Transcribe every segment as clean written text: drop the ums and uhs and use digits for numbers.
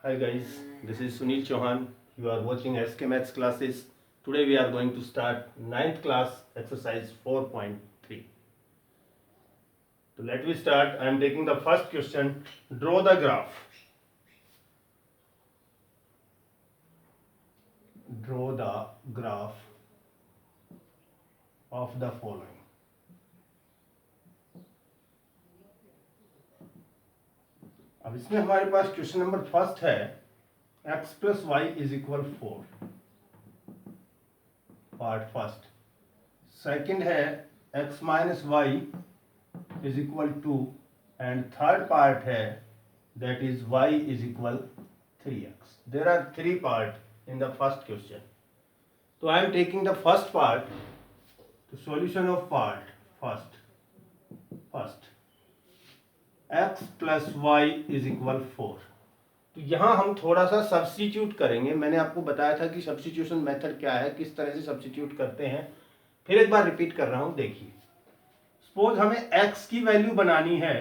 Hi guys, this is Sunil Chauhan. You are watching SK Maths classes. Today we are going to start 9th class exercise 4.3. So let me start. I am taking the first question. Draw the graph. Draw the graph of the following. अब इसमें हमारे पास question number first है x plus y is equal 4. Part first. Second है x minus y is equal 2 and third part है that is y is equal 3x. There are three parts in the first question. So I am taking the first part, the solution of part first x plus y is equal 4. तो यहाँ हम थोड़ा सा substitute करेंगे. मैंने आपको बताया था कि सब्स्टिट्यूशन मेथड क्या है, किस तरह से सब्स्टिट्यूट करते हैं. फिर एक बार रिपीट कर रहा हूँ. देखिए, सपोज हमें x की वैल्यू बनानी है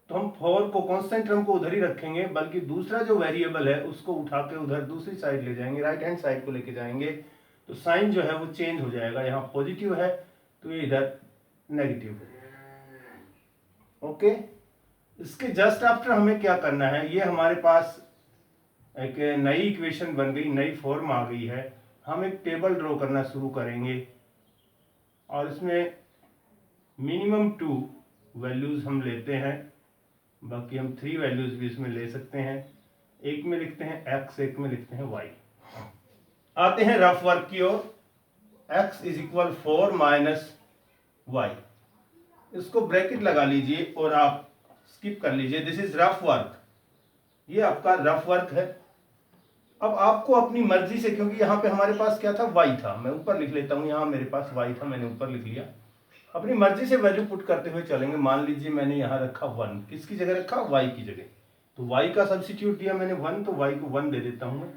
तो हम 4 को कांस्टेंट टर्म को उधर ही रखेंगे, बल्कि दूसरा जो वेरिएबल है उसको उठा के उधर दूसरी साइड ले जाएंगे, राइट हैंड साइड को लेके जाएंगे. तो साइन जो है वो चेंज हो जाएगा. यहाँ पॉजिटिव है तो ये इधर नेगेटिव है. ओके. इसके जस्ट आफ्टर हमें क्या करना है, ये हमारे पास एक नई इक्वेशन बन गई, नई फॉर्म आ गई है. हम एक टेबल ड्रॉ करना शुरू करेंगे और इसमें मिनिमम 2 वैल्यूज हम लेते हैं. बाकी हम 3 वैल्यूज भी इसमें ले सकते हैं. एक में लिखते हैं x, एक में लिखते हैं y. आते हैं रफ वर्क की ओर. x is equal 4 minus y. इसको ब्रैकेट लगा लीजिए और आप स्किप कर लीजिए. This is rough work. ये आपका रफ वर्क है. अब आपको अपनी मर्जी से, क्योंकि यहाँ पे हमारे पास क्या था, y था. मैं ऊपर लिख लेता हूँ. यहाँ मेरे पास y था, मैंने ऊपर लिख लिया. अपनी मर्जी से वैल्यू पुट करते हुए चलेंगे. मान लीजिए मैंने यहाँ रखा 1. किसकी जगह रखा, y की जगह. तो y का सब्स्टिट्यूट दिया मैंने 1, तो y को 1 दे देता हूँ.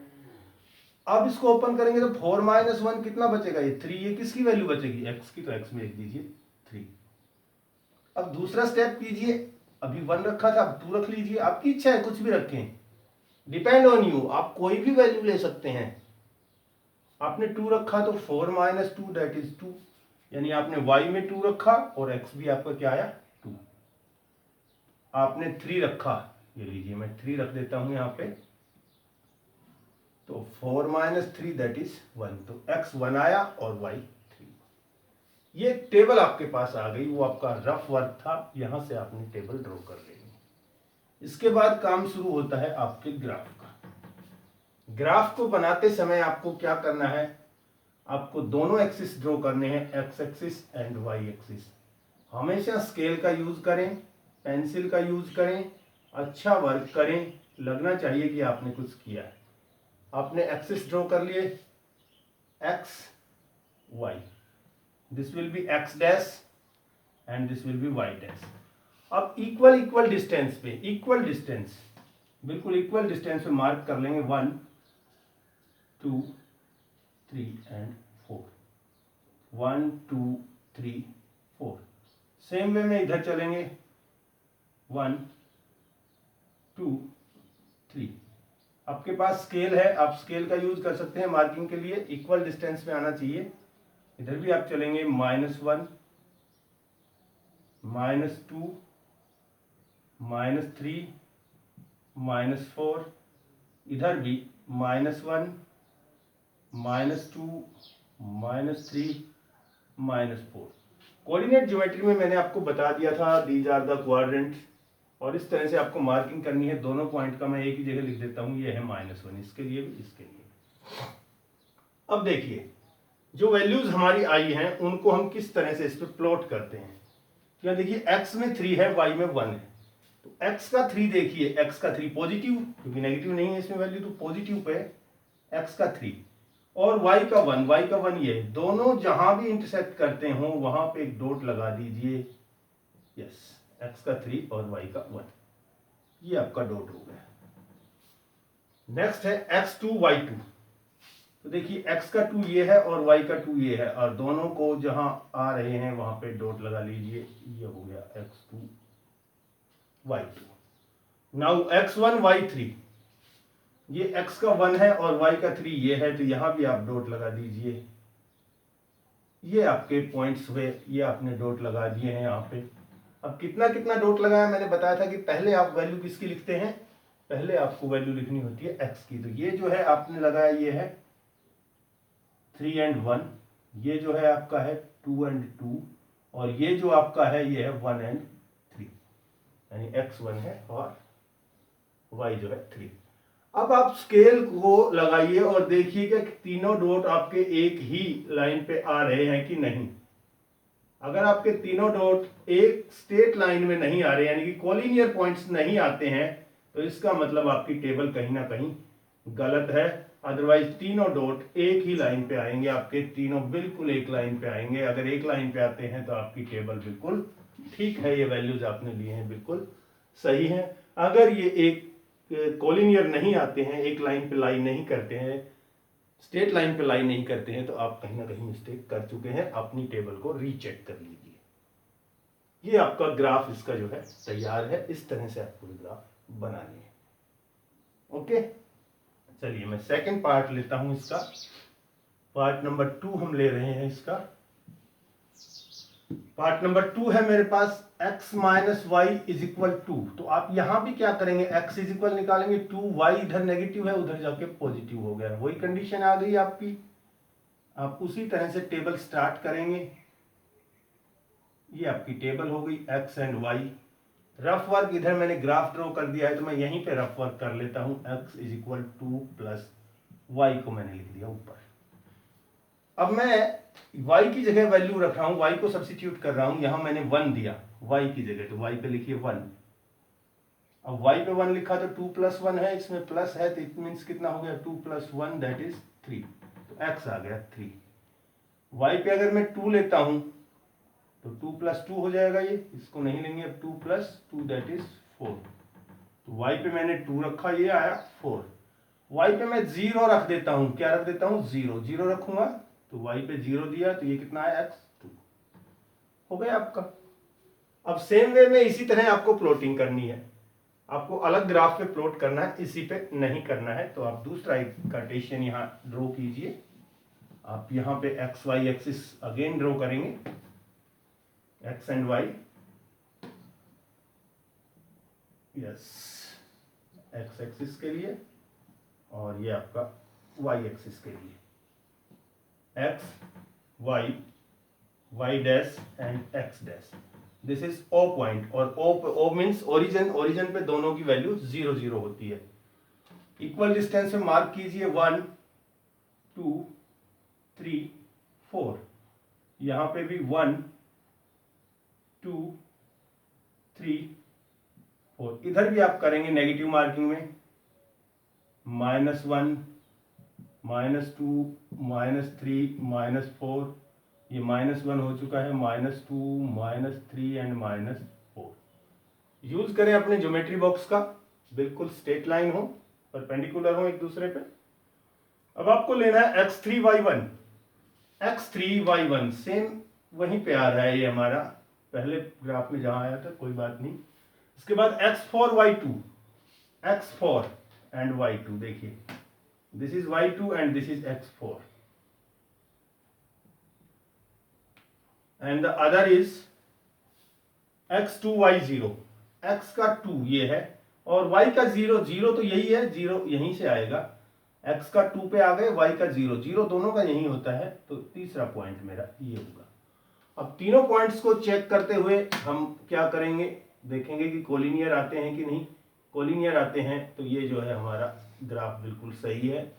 अब इसको ओपन करेंगे तो 4 माइनस 1 कितना बचेगा, ये 3. ये किसकी वैल्यू बचेगी, x की. तो x में लिख दीजिए 3. अब दूसरा स्टेप कीजिए. अभी 1 रखा था, अब 2 रख लीजिए. आपकी इच्छा है, कुछ भी रखें, डिपेंड ऑन यू. आप कोई भी वैल्यू ले सकते हैं. आपने 2 रखा तो 4 माइनस 2 दैट इज 2. यानी आपने y में 2 रखा और x भी आपका क्या आया, 2. आपने 3 रखा, ये लीजिए मैं 3 रख देता हूं यहां पे. तो 4 माइनस 3 दैट इज 1. तो x 1 आया और y 3. ये टेबल आपके पास आ गई. वो आपका रफ वर्क था, यहां से आपने टेबल ड्रॉ कर लेनी. इसके बाद काम शुरू होता है आपके ग्राफ का. ग्राफ को बनाते समय आपको क्या करना है, आपको दोनों एक्सिस ड्रॉ करने हैं, X axis and Y axis. हमेशा स्केल का यूज करें, पेंसिल का यूज करें, अच्छा वर्क करें. लगना चाहिए कि आपने कुछ किया है. आपने एक्सिस ड्रॉ कर लिए, X Y. This will be X dash and this will be Y dash. अब इक्वल डिस्टेंस पे, इक्वल डिस्टेंस, बिल्कुल इक्वल डिस्टेंस पे मार्क कर लेंगे. 1 2 3 एंड 4. 1 2 3 4. सेम वे में इधर चलेंगे. 1 2 3. आपके पास स्केल है, आप स्केल का यूज कर सकते हैं मार्किंग के लिए. इक्वल डिस्टेंस में आना चाहिए. इधर भी आप चलेंगे -1 -2 -3 -4. इधर भी -1 -2 -3 -4. कोऑर्डिनेट ज्योमेट्री में मैंने आपको बता दिया था, दीज आर द क्वाड्रेंट्स. और इस तरह से आपको मार्किंग करनी है. दोनों पॉइंट का मैं एक ही जगह लिख देता हूं. ये है -1, इसके लिए भी, इसके लिए. अब देखिए, जो वैल्यूज हमारी आई हैं उनको हम किस तरह से इस पर प्लॉट करते हैं. क्या देखिए, x में 3 है, y में 1 है. तो x का 3 देखिए, x का 3 पॉजिटिव, क्योंकि नेगेटिव नहीं है इसमें वैल्यू, तो पॉजिटिव पे x का 3. और y का 1, ये दोनों जहां भी इंटरसेक्ट करते हो वहां पे एक डॉट लगा दीजिए. यस, x का 3 और y का 1. ये आपका डॉट हो गया. नेक्स्ट है x2 y2. तो देखिए, x का 2 ये है और y का 2 ये है, और दोनों को जहां आ रहे हैं वहां पे डॉट लगा लीजिए. ये हो गया x2 y2. Now x1 y3. ये x का 1 है और y का 3 ये है, तो यहां भी आप डॉट लगा दीजिए। ये आपके पॉइंट्स हुए, ये आपने डॉट लगा दिए हैं यहाँ पे। अब कितना कितना डॉट लगाया, मैंने बताया था कि पहले आप वैल्यू किसकी लिखते हैं, पहले आपको वैल्यू लिखनी होती है x की। तो ये जो है आपने लगाया, ये है 3 and 1, ये जो है आपका है 2 and 2, और ये जो आपका है ये है 1 and 3, यानी x 1 है और y जो है 3। अब आप स्केल को लगाइए और देखिएगा कि तीनों डॉट आपके एक ही लाइन पे आ रहे हैं कि नहीं। अगर आपके तीनों डॉट एक स्ट्रेट लाइन में नहीं आ रहे, यानी कि कोलिनियर पॉइंट्स नहीं आते हैं, तो इसका मतलब आपकी टेबल कहीं ना कहीं गलत है। अदरवाइज तीनों डॉट एक ही लाइन पे आएंगे, आपके तीनों बिल्कुल एक लाइन पे आएंगे। अगर एक लाइन पे आते हैं तो आपकी टेबल बिल्कुल ठीक है, ये वैल्यूज आपने लिए हैं बिल्कुल सही है। अगर ये एक कोलिनियर नहीं आते हैं, एक लाइन पे लाइन नहीं करते हैं, स्ट्रेट लाइन पे लाइन नहीं करते हैं, तो आप कहीं ना कहीं मिस्टेक कर चुके हैं। अपनी टेबल को रीचेक कर लीजिए। ये आपका ग्राफ इसका जो है तैयार है। इस तरह से आपको ग्राफ बनानी है। ओके, चलिए मैं सेकंड पार्ट लेता हूं इसका। पार्ट नंबर 2 हम ले रहे हैं इसका। पार्ट नंबर 2 है मेरे पास x minus Y is equal to. तो आप यहां भी क्या करेंगे, x इज इक्वल निकालेंगे 2, y इधर नेगेटिव है, उधर जाके पॉजिटिव हो गया, वही कंडीशन आ गई आपकी। आप उसी तरह से टेबल स्टार्ट करेंगे। ये आपकी टेबल हो गई x and y। Rough work इधर मैंने ग्राफ ड्रॉ कर दिया है, तो मैं यहीं पे रफ वर्क कर लेता हूं। x is equal 2 plus y को मैंने लिख दिया ऊपर। अब मैं y की जगह वैल्यू रख रहा हूं, y को सब्स्टिट्यूट कर रहा हूं। यहां मैंने 1 दिया y की जगह, तो y पे लिखिए 1। अब y पे 1 लिखा तो 2 प्लस 1 है, इसमें प्लस है, तो इट मीन्स कितना हो गया, 2 प्लस 1 दैट इज 3, तो x आ गया 3। y पे अगर मैं 2 लेता हूं तो 2 प्लस 2 हो जाएगा, ये इसको नहीं लेंगे। अब 2 प्लस 2 दैट इज 4, तो y पे मैंने 2 रखा, ये आया 4। y पे मैं 0 रख देता हूं, क्या रख देता हूं, 0 0 रखूंगा, तो y पे 0 दिया, तो ये कितना आया, x 2 हो गया आपका। अब सेम वे में इसी तरह आपको प्लॉटिंग करनी है। आपको अलग ग्राफ पे प्लॉट करना है, इसी पे नहीं करना है। तो आप दूसरा एक कार्टेशियन यहाँ ड्रॉ कीजिए। आप यहाँ पे X Y axis again draw करेंगे, X and Y, yes, X axis के लिए, और ये आपका वाई एक्सिस के लिए, X Y, Y dash and X dash. This is O point, और ओ मीन्स ओरिजिन, ओरिजिन पे दोनों की वैल्यू 0 0 होती है। इक्वल डिस्टेंस में मार्क कीजिए 1 2 3 4, यहां पे भी 1 2 3 4। इधर भी आप करेंगे नेगेटिव मार्किंग में, -1 -2 -3 -4, ये -1 हो चुका है, -2 -3 एंड -4। यूज करें अपने ज्योमेट्री बॉक्स का, बिल्कुल स्ट्रेट लाइन हो, परपेंडिकुलर हो एक दूसरे पे। अब आपको लेना है x3y1, x3y1 सेम वहीं पे आ रहा है, ये हमारा पहले ग्राफ में जहां आया था, कोई बात नहीं। इसके बाद x4y2, x4 एंड y2, देखिए this is y2 and this is x4, and the other is x2y0, x का 2 ये है, और y का 0 0 तो यही है, 0 यहीं से आएगा, x का 2 पे आ गए, y का 0 0 दोनों का यही होता है, तो तीसरा पॉइंट मेरा ये होगा। अब तीनों पॉइंट्स को चेक करते हुए हम क्या करेंगे, देखेंगे कि कोलिनियर आते हैं कि नहीं। कोलिनियर आते हैं तो ये जो है हमारा ग्राफ बिल्कुल सही है।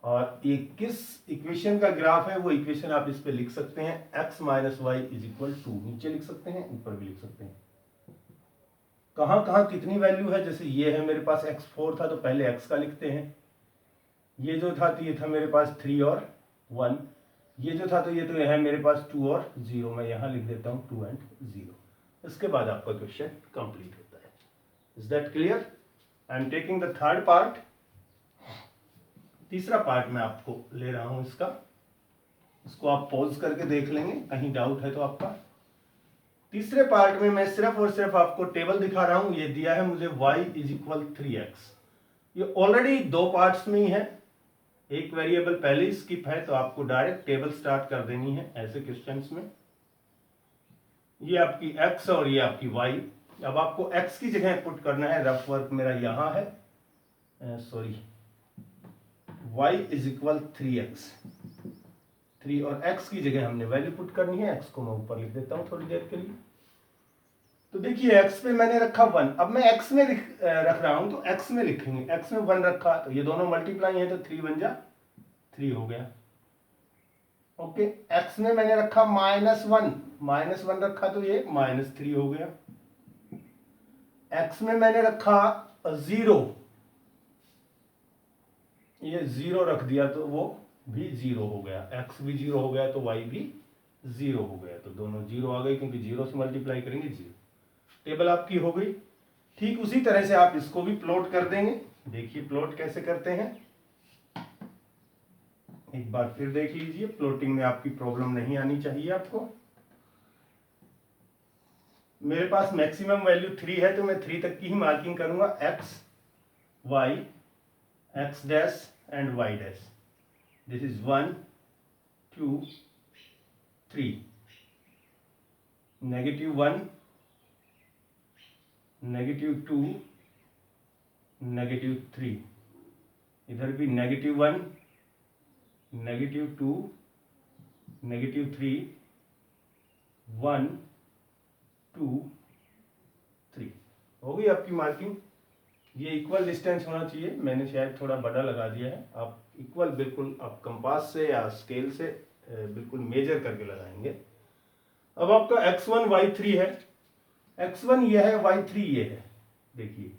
और ये किस इक्वेशन का ग्राफ है, वो इक्वेशन आप इस पे लिख सकते हैं, x minus Y is equal to, नीचे लिख सकते हैं, ऊपर भी लिख सकते हैं। कहां कहां कितनी वैल्यू है, जैसे ये है मेरे पास x4 था, तो पहले x का लिखते हैं। ये जो था, तो ये था मेरे पास 3 और 1, ये जो था, तो ये तो है मेरे पास 2 और 0, मैं यहां लिख देता हूं 2 एंड 0। इसके बाद आपका क्वेश्चन कंप्लीट होता है। Is that clear? I am taking the third part. तीसरा पार्ट मैं आपको ले रहा हूं इसको आप पॉज करके देख लेंगे, कहीं डाउट है तो आपका। तीसरे पार्ट में मैं सिर्फ और सिर्फ आपको टेबल दिखा रहा हूं। ये दिया है मुझे y इज इक्वल 3x, ये ऑलरेडी दो पार्ट्स में ही है, एक वेरिएबल पहले स्किप है, तो आपको डायरेक्ट टेबल स्टार्ट कर देनी है ऐसे क्वेश्चंस में। ये आपकी x और ये आपकी y। अब आपको x की जगह पुट करना है, रफ वर्क मेरा यहाँ है, sorry, y is equal 3x, 3 और x की जगह हमने वैल्यू पुट करनी है। x को मैं ऊपर लिख देता हूँ थोड़ी देर के लिए। तो देखिए x पे मैंने रखा 1, अब मैं x में रख रहा हूं तो x में लिखेंगे, x में 1 रखा तो ये दोनों मल्टीप्लाई है तो 3 बन जा 3 हो गया। ओके, x में मैंने रखा -1 रखा तो ये -3 हो गया। x में मैंने रखा 0, ये 0 रख दिया तो वो भी 0 हो गया, x भी 0 हो गया तो y भी 0 हो गया, तो दोनों 0 आ गए क्योंकि 0 से मल्टीप्लाई करेंगे 0। टेबल आपकी हो गई। ठीक उसी तरह से आप इसको भी प्लॉट कर देंगे। देखिए प्लॉट कैसे करते हैं, एक बार फिर देख लीजिए, प्लॉटिंग में आपकी प्रॉब्लम नहीं आनी चाहिए आपको। मेरे पास मैक्सिमम वैल्यू 3 है तो मैं 3 तक की ही मार्किंग करूंगा, x y x dash and y dash. This is 1 2 3, -1 -2 -3, इधर भी -1 -2 -3 1 2 3 हो गई आपकी मार्किंग। ये इक्वल डिस्टेंस होना चाहिए, मैंने शायद थोड़ा बड़ा लगा दिया है। आप इक्वल बिल्कुल आप कंपास से या स्केल से बिल्कुल मेजर करके लगाएंगे। अब आपका x1 y3 है, x1 ये है y3 ये है, देखिए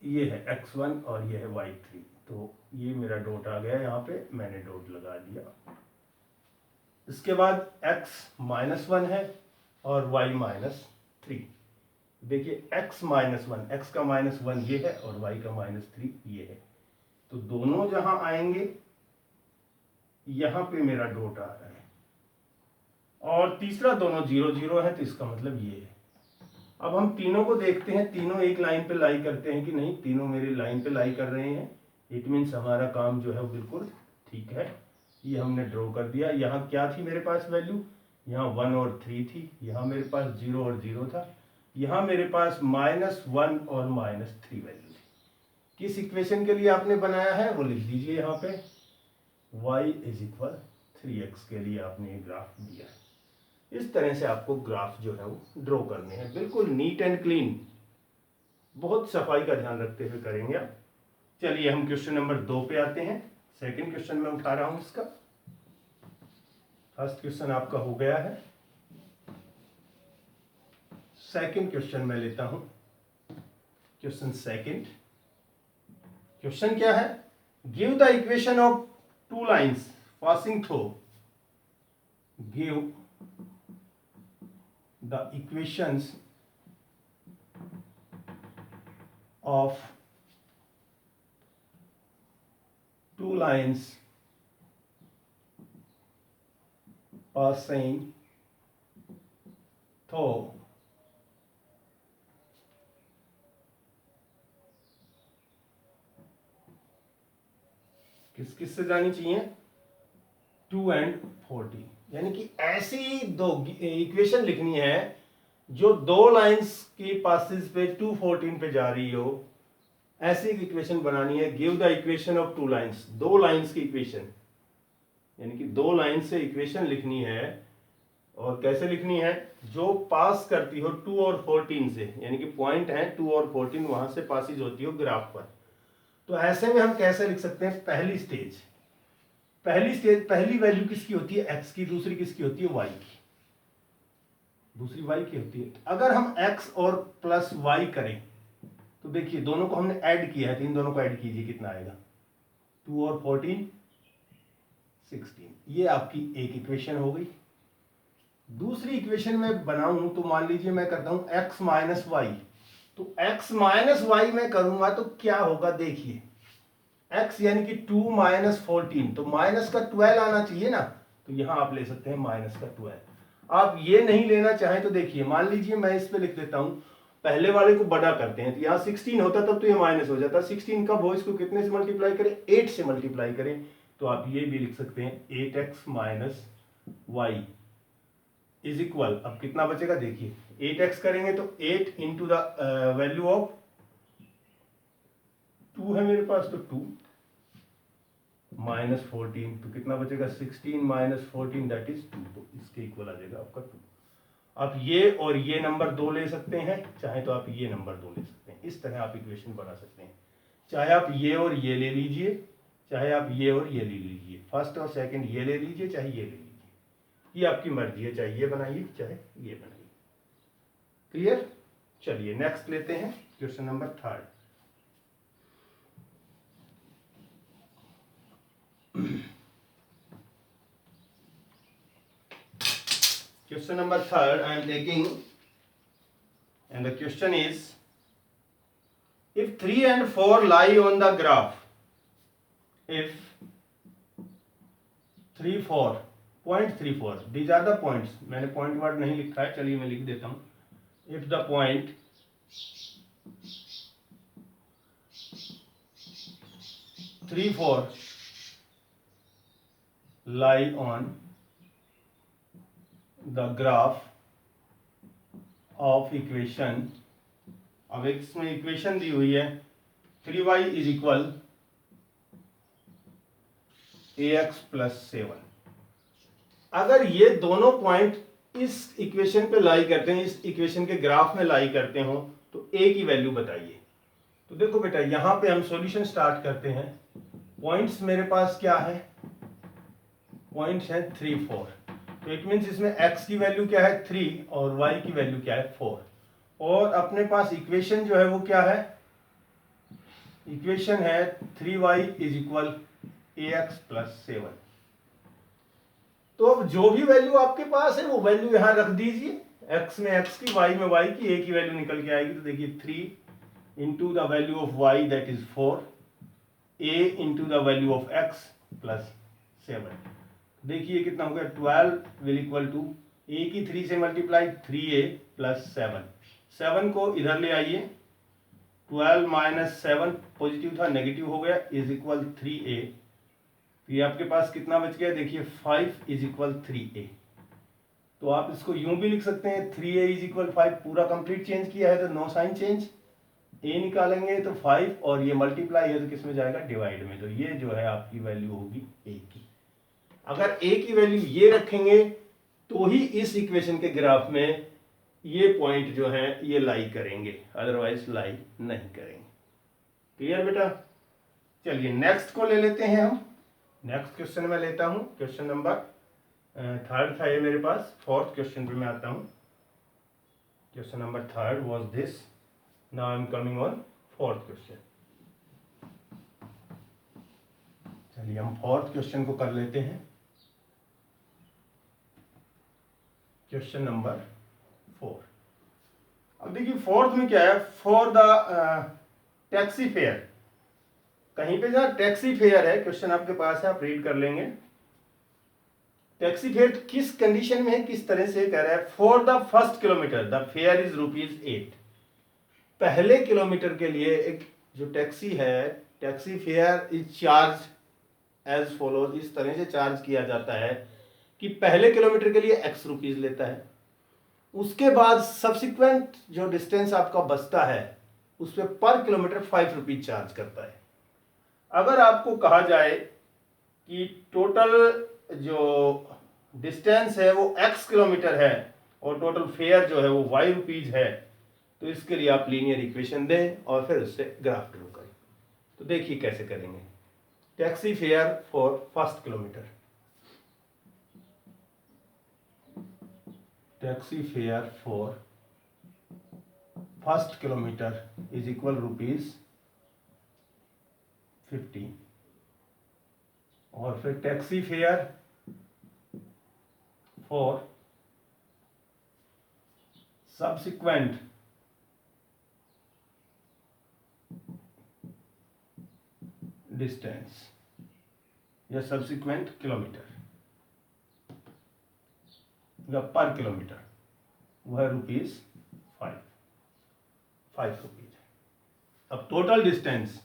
ये है x1 और ये है y3, तो ये मेरा डॉट आ गया यहाँ पे, मैंने डॉट लगा दिया। इसके बाद x -1 है और y -3, देखिए x -1, x का -1 ये है और y का -3 ये है, तो दोनों जहां आएंगे यहां पे मेरा डॉट आ रहा है, और तीसरा दोनों 0 0 है, तो इसका मतलब ये है। अब हम तीनों को देखते हैं, तीनों एक लाइन पे लाई करते हैं कि नहीं, तीनों मेरी लाइन पे लाई कर रहे हैं, इट मीन्स हमारा काम जो है वो बिल्कुल ठीक है। ये हमने ड्रॉ कर दिया। यहाँ क्या थी मेरे पास वैल्यू, यहाँ 1 और 3 थी, यहाँ मेरे पास 0 और 0 था, यहाँ मेरे पास -1 और -3 वैल्यू थी। किस इक्वेशन के लिए आपने बनाया है वो लिख दीजिए यहाँ पे, y = 3x के लिए आपने ये ग्राफ दिया है। इस तरह से आपको ग्राफ जो है वो ड्रॉ करने हैं, बिल्कुल नीट एंड क्लीन, बहुत सफाई का ध्यान रखते हुए करेंगे आप। चलिए हम क्वेश्चन नंबर 2 पे आते हैं। सेकंड क्वेश्चन में उठा रहा हूं इसका, फर्स्ट क्वेश्चन आपका हो गया है, सेकंड क्वेश्चन में लेता हूं। क्वेश्चन सेकंड, क्वेश्चन क्या है, give the equation of 2 lines passing through, give the equations of 2 lines passing through किस किस से जानी चाहिए, 2 and 14, यानी कि ऐसी दो इक्वेशन लिखनी है जो 2 लाइंस की पासेस पे 2 14 पे जा रही हो, ऐसी एक इक्वेशन बनानी है। Give the equation of 2 lines, 2 lines की इक्वेशन, यानी कि 2 लाइन से इक्वेशन लिखनी है, और कैसे लिखनी है, जो पास करती हो 2 और 14 से, यानी कि पॉइंट है 2 और 14 वहां से पासिज होती हो ग्राफ पर। तो ऐसे में हम कैसे लिख सकते हैं, पहली स्टेज, पहली वैल्यू किसकी होती है, x की, दूसरी किसकी होती है, y की, दूसरी y की होती है। अगर हम x और प्लस y करें तो देखिए दोनों को हमने ऐड किया है, तो इन दोनों को ऐड कीजिए, कितना आएगा, 2 और 14 16, ये आपकी एक इक्वेशन हो गई। दूसरी इक्वेशन में बनाऊं तो मान लीजिए मैं करता हूं x माइनस वाई, तो x माइनस वाई में करूंगा तो क्या होगा, देखिए x यानी कि 2 माइनस 14, तो माइनस का 12 आना चाहिए ना, तो यहां आप ले सकते हैं माइनस का 12। आप ये नहीं लेना चाहें तो देखिए, मान लीजिए मैं इस पे लिख देता हूं पहले वाले को बड़ा करते हैं, तो यहाँ 16 होता तब तो ये माइनस हो जाता। 16 कब हो, इसको कितने से मल्टीप्लाई करें, 8 से मल्टीप्लाई करें। तो आप ये भी लिख सकते हैं 8x minus Y is equal, अब कितना बचेगा देखिए, 8x करेंगे तो 8 इंटू द वैल्यू ऑफ 2 है मेरे पास, तो 2 माइनस 14, तो कितना बचेगा 16 माइनस 14 दैट इज 2, तो इसके इक्वल आ जाएगा आपका 2। आप ये और ये नंबर 2 ले सकते हैं, चाहे तो आप ये नंबर 2 ले सकते हैं। इस तरह आप इक्वेशन बना सकते हैं, चाहे आप ये और ये ले लीजिए, चाहे आप ये और ये ले लीजिए, फर्स्ट और सेकंड ये ले लीजिए, चाहे ये ले लीजिए, ये आपकी मर्जी है, चाहे ये बनाइए चाहे ये बनाइए। क्लियर? चलिए नेक्स्ट लेते हैं question number 3। Question number 3 I am taking, and the question is, if 3 and 4 lie on the graph, if 3 4 0.34, these are the points, मैंने पॉइंट वर्ड नहीं लिखा है, चलिए मैं लिख देता हूं, if the point 3 4 lie on the graph of equation, अब इसमें इक्वेशन दी हुई है 3y is equal ax plus 7। अगर ये दोनों पॉइंट इस इक्वेशन पे लाई करते हैं, इस इक्वेशन के ग्राफ में लाई करते हो, तो a की वैल्यू बताइए। तो देखो बेटा, यहां पे हम सॉल्यूशन स्टार्ट करते हैं। पॉइंट्स मेरे पास क्या है, पॉइंट्स है 3 4, तो इट मीन्स इसमें x की वैल्यू क्या है 3 और y की वैल्यू क्या है 4, और अपने पास इक्वेशन जो है वो क्या है, इक्वेशन है 3y is equal ax plus 7। तो अब जो भी वैल्यू आपके पास है वो वैल्यू यहां रख दीजिए, x में x की, y में y की, a की वैल्यू निकल के आएगी। तो देखिए 3 into the value of y that is 4, a into the value of x plus 7, देखिए कितना हो गया 12 विल इक्वल टू a की 3 से मल्टीप्लाई 3a प्लस 7 को इधर ले आइए, 12 माइनस 7 पॉजिटिव था नेगेटिव हो गया, इज इक्वल 3a। तो ये आपके पास कितना बच गया, देखिए 5 इज इक्वल 3a। तो आप इसको यूं भी लिख सकते हैं 3a इज इक्वल 5, पूरा कंप्लीट चेंज किया है तो नो साइन चेंज, a निकालेंगे तो 5 और ये मल्टीप्लाई है तो किस में जाएगा, डिवाइड में। तो ये जो है आपकी वैल्यू होगी a की। अगर a की वैल्यू ये रखेंगे तो ही इस इक्वेशन के ग्राफ में ये पॉइंट जो है ये लाई करेंगे, अदरवाइज लाई नहीं करेंगे। क्लियर बेटा? चलिए नेक्स्ट को ले लेते हैं हम। नेक्स्ट क्वेश्चन में लेता हूं, क्वेश्चन नंबर 3 था ये मेरे पास, 4th क्वेश्चन पे मैं आता हूं। Question number 3 was this, now I am coming on 4th question. चलिए हम 4th क्वेश्चन को कर लेते हैं। Question number 4। अब देखिए 4th में क्या है, फॉर द टैक्सी फेयर, कहीं पे जहां टैक्सी फेयर है, क्वेश्चन आपके पास है, आप रीड कर लेंगे। टैक्सी फेयर किस कंडीशन में है, किस तरह से कह रहा है, for the first kilometre the fare is ₹8। पहले किलोमीटर के लिए एक जो टैक्सी है, taxi fare is charge as follows, इस तरह से चार्ज किया जाता है कि पहले किलोमीटर के लिए x रुपीज लेता है, उसके बाद सब्सिक्वेंट जो डिस्टेंस आपका बचता है उस पर किलोमीटर 5 रुपीज चार्ज करता है। अगर आपको कहा जाए कि टोटल जो डिस्टेंस है वो x किलोमीटर है और टोटल फेयर जो है वो y रुपीज है, तो इसके लिए आप लीनियर इक्वेशन दें और फिर उससे ग्राफ ड्रॉ करें। तो देखिए कैसे करेंगे। Taxi fare for first kilometre, taxi fare for first kilometre is equal ₹50, और फिर taxi fare for subsequent distance या सब्सिक्वेंट किलोमीटर या पर किलोमीटर, वह ₹5। 5 रुपीज। अब total distance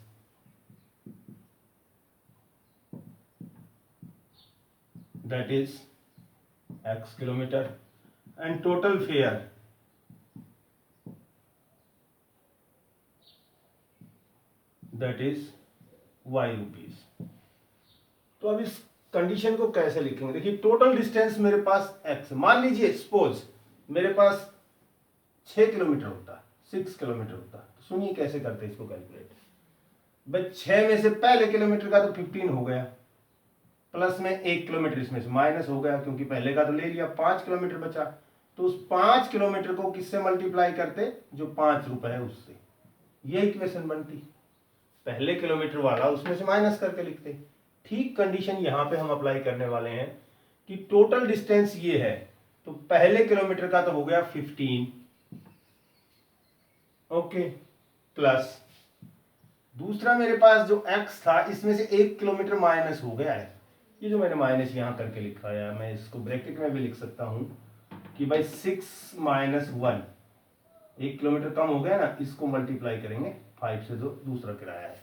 that is x kilometer and total fare that is y rupees। तो अब इस कंडीशन को कैसे लिखेंगे? देखिए टोटल डिस्टेंस मेरे पास x, मान लीजिए सपोज मेरे पास 6 किलोमीटर होता, 6 किलोमीटर होता, तो सुनिए कैसे करते हैं इसको कैलकुलेट। भाई 6 में से पहले किलोमीटर का तो 15 हो गया, प्लस में 1 किलोमीटर इसमें से माइनस हो गया क्योंकि पहले का तो ले लिया, 5 किलोमीटर बचा। तो उस 5 किलोमीटर को किससे मल्टीप्लाई करते? जो 5 रुपए है उससे। ये इक्वेशन बनती। पहले किलोमीटर वाला उसमें से माइनस करके लिखते। ठीक कंडीशन यहां पे हम अप्लाई करने वाले हैं कि टोटल डिस्टेंस ये है, तो पहले किलोमीटर का तो हो गया 15, ओके, प्लस दूसरा मेरे पास जो x था इसमें से 1 किलोमीटर माइनस हो गया है। ये जो मैंने माइनस यहां करके लिखा है, मैं इसको ब्रैकेट में भी लिख सकता हूं कि भाई 6 माइनस 1, 1 किलोमीटर कम हो गया ना, इसको मल्टीप्लाई करेंगे 5 से, जो दूसरा किराया है,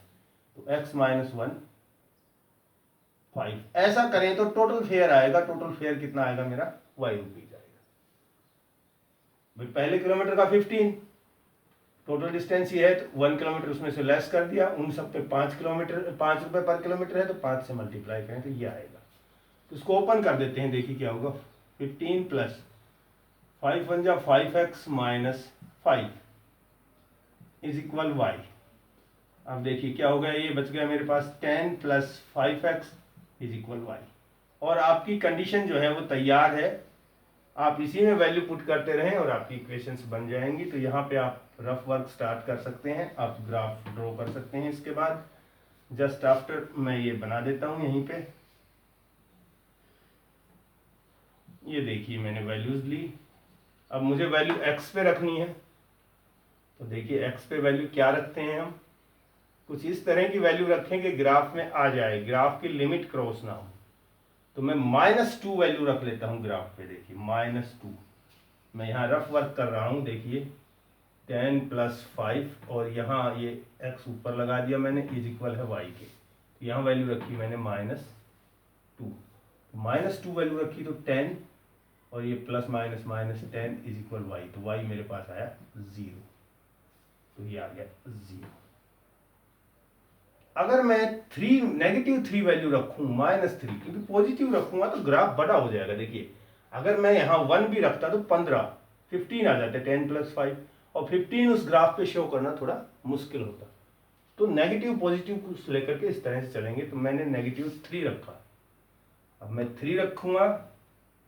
तो x माइनस 1 5। ऐसा करें तो टोटल फेयर आएगा। टोटल फेयर कितना आएगा मेरा? y रुपीज आएगा। भाई पहले किलोमीटर का 15, टोटल डिस्टेंस ये है तो 1 किलोमीटर उसमें से लेस कर दिया, उन सब पे 5 किलोमीटर, 5 रुपए पर किलोमीटर है तो 5 से मल्टीप्लाई करें तो ये आएगा। तो इसको ओपन कर देते हैं, देखिए क्या होगा। 15 प्लस 5 1 जा 5x minus 5 is equal y। अब देखिए क्या हो गया, ये बच गया मेरे पास 10 plus 5x is equal y। और आपकी कंडीशन जो है वो तैयार है, आप इसी में वैल्यू पुट करते रहें और आपकी इक्वेशंस बन जाएंगी। तो यहाँ पे आप रफ वर्क स्टार्ट कर सकते हैं, आप ग्राफ ड्रॉ कर सकते हैं। इसके बाद जस्ट आफ्टर मैं ये बना देता हूँ यहीं पे। ये देखिए मैंने वैल्यूज ली, अब मुझे वैल्यू x पे रखनी है। तो देखिए x पे वैल्यू क्या रखते हैं हम, कुछ इस तरह की वैल्यू रखें कि ग्राफ में आ जाए, ग्राफ की लिमिट क्रॉस ना हो। तो मैं -2 वैल्यू रख लेता हूं ग्राफ पे। देखिए -2 मैं यहाँ रफ वर्क कर रहा हूं। देखिए 10 प्लस 5 और यहाँ ये x ऊपर लगा दिया मैंने, इज इक्वल है y के। तो यहाँ वैल्यू रखी मैंने -2, -2 वैल्यू रखी तो 10 और ये plus minus minus 10 is equal y। तो y मेरे पास आया 0, तो ये आ गया 0। अगर मैं -3 वैल्यू रखूं -3, क्योंकि पॉजिटिव रखूंगा तो ग्राफ बड़ा हो जाएगा। देखिए अगर मैं यहाँ 1 भी रखता तो 15 आ जाते, 10 प्लस 5, और 15 उस ग्राफ पे शो करना थोड़ा मुश्किल होता। तो नेगेटिव पॉजिटिव कुछ लेकर के इस तरह से चलेंगे। तो मैंने -3 रखा। अब मैं 3 रखूंगा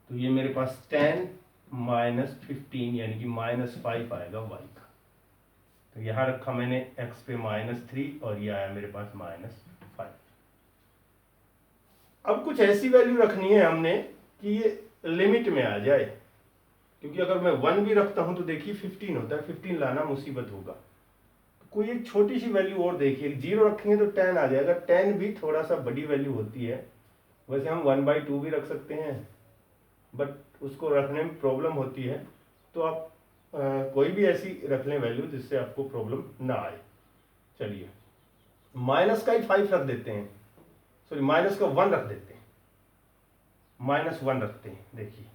तो ये मेरे पास 10 माइनस 15 यानी कि -5 आएगा y का। तो यहाँ रखा मैंने x पे -3 और ये आया मेरे पास -5। अब कुछ ऐसी वैल्यू रखनी है हमने कि ये लिमिट में आ जाए, क्योंकि अगर मैं 1 भी रखता हूं तो देखिए 15 होता है, 15 लाना मुसीबत होगा। तो कोई एक छोटी सी वैल्यू और देखिए, 0 रखेंगे तो 10 आ जाएगा। 10 भी थोड़ा सा बड़ी वैल्यू होती है। वैसे हम 1/2 भी रख सकते हैं, बट उसको रखने में प्रॉब्लम होती है। तो आप कोई भी ऐसी रख लें वैल्यू जिससे आपको प्रॉब्लम ना आए। चलिए माइनस का ही 5 रख देते हैं, सॉरी माइनस का 1 रख देते हैं, -1 रखते हैं। देखिए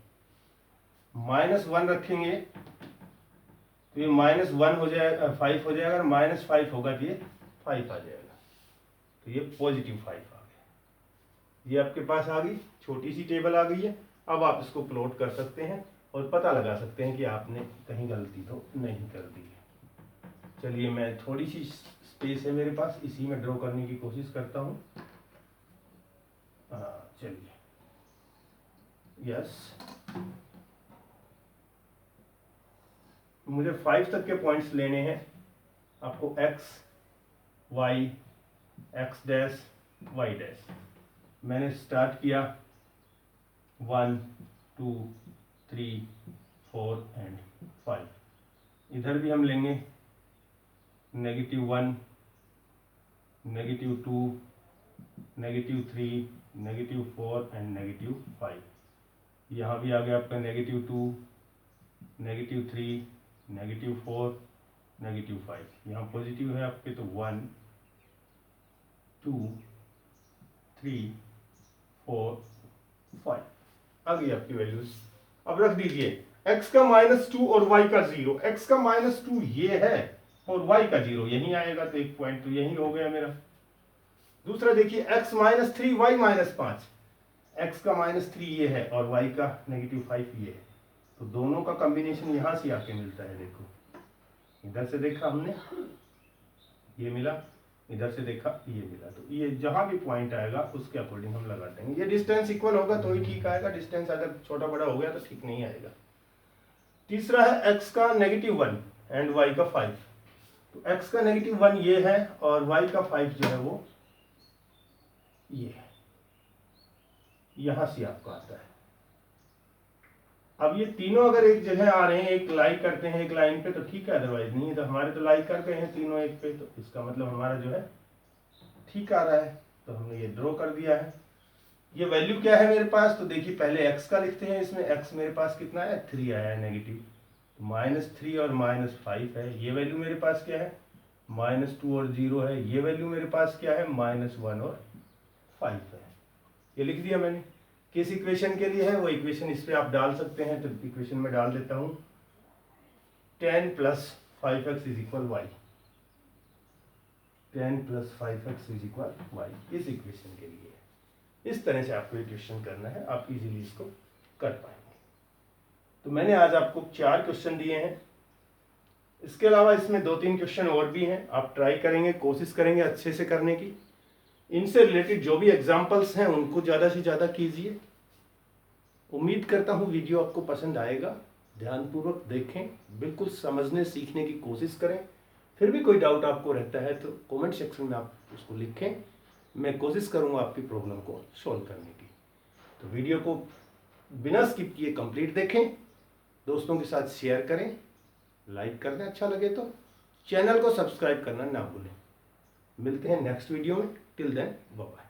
-1 रखेंगे तो ये -1 हो जाएगा, 5 हो जाएगा, और -5 होगा तो ये 5 आ जाएगा। तो ये पॉजिटिव 5 आ गया। ये आपके पास आ गई, छोटी सी टेबल आ गई है। अब आप इसको प्लॉट कर सकते हैं और पता लगा सकते हैं कि आपने कहीं गलती तो नहीं कर दी है। चलिए मैं थोड़ी सी स्पेस है मेरे पास, इसी में ड्रॉ करने की कोशिश करता हूँ। चलिए यस, मुझे 5 तक के पॉइंट्स लेने हैं। आपको x y x dash y dash, मैंने स्टार्ट किया 1 2 3 4 एंड 5। इधर भी हम लेंगे -1 -2 -3 -4 एंड -5। यहाँ भी आ गया आपका -2 -3 -4 -5। यहाँ पॉजिटिव है आपके तो 1 2 3 4 5 आ गई आपकी वैल्यूज। अब रख दीजिए x का -2 और y का 0। x का -2 ये है और y का 0 यहीं आएगा, तो एक पॉइंट तो यहीं हो गया मेरा। दूसरा देखिए x -3 y -5। x का -3 ये है और y का -5 ये है, तो दोनों का कॉम्बिनेशन यहां से आके मिलता है। देखो इधर से देखा हमने ये मिला, इधर से देखा ये मिला, तो ये जहां भी पॉइंट आएगा उसके अकॉर्डिंग हम लगा देंगे। ये डिस्टेंस इक्वल होगा तो ही ठीक आएगा, डिस्टेंस अगर छोटा बड़ा हो गया तो ठीक नहीं आएगा। तीसरा है x का -1 एंड y का 5। तो x का -1 ये है और y का 5 जो है वो ये है, यहां से आपको आता है। अब ये तीनों अगर एक जगह आ रहे हैं, एक लाइक करते हैं एक लाइन पे तो ठीक है, अदरवाइज नहीं है। तो हमारे तो लाइक कर गए हैं तीनों एक पे, तो इसका मतलब हमारा जो है ठीक आ रहा है, तो हमने ये ड्रॉ कर दिया है। ये वैल्यू क्या है मेरे पास, तो देखिए पहले x का लिखते हैं। इसमें x मेरे पास कितना है, 3 आया है नेगेटिव, -3 और -5 है। ये वैल्यू मेरे पास क्या है, -2 और 0 है। ये वैल्यू मेरे पास क्या है, -1 और 5 है। ये लिख दिया मैंने। किस इक्वेशन के लिए है वो इक्वेशन इस पे आप डाल सकते हैं, तो इक्वेशन में डाल देता हूं 10 + 5x = y। 10 + 5x = y इस इक्वेशन के लिए। इस तरह से आपको इक्वेशन करना है, आप इजीली इसको कर पाएंगे। तो मैंने आज आपको 4 क्वेश्चन दिए हैं। इसके अलावा इसमें 2-3 क्वेश्चन और भी हैं, आप ट्राई करेंगे, कोशिश करेंगे अच्छे से करने की। इनसे रिलेटेड जो भी एग्जाम्पल्स हैं उनको ज़्यादा से ज़्यादा कीजिए। उम्मीद करता हूँ वीडियो आपको पसंद आएगा। ध्यानपूर्वक देखें, बिल्कुल समझने सीखने की कोशिश करें। फिर भी कोई डाउट आपको रहता है तो कमेंट सेक्शन में आप उसको लिखें, मैं कोशिश करूँगा आपकी प्रॉब्लम को सॉल्व करने की। तो वीडियो को बिना स्किप किए कंप्लीट देखें, दोस्तों के साथ शेयर करें, लाइक कर दें अच्छा लगे तो, चैनल को सब्सक्राइब करना ना भूलें। मिलते हैं नेक्स्ट वीडियो में, टिल देन बाय बाय।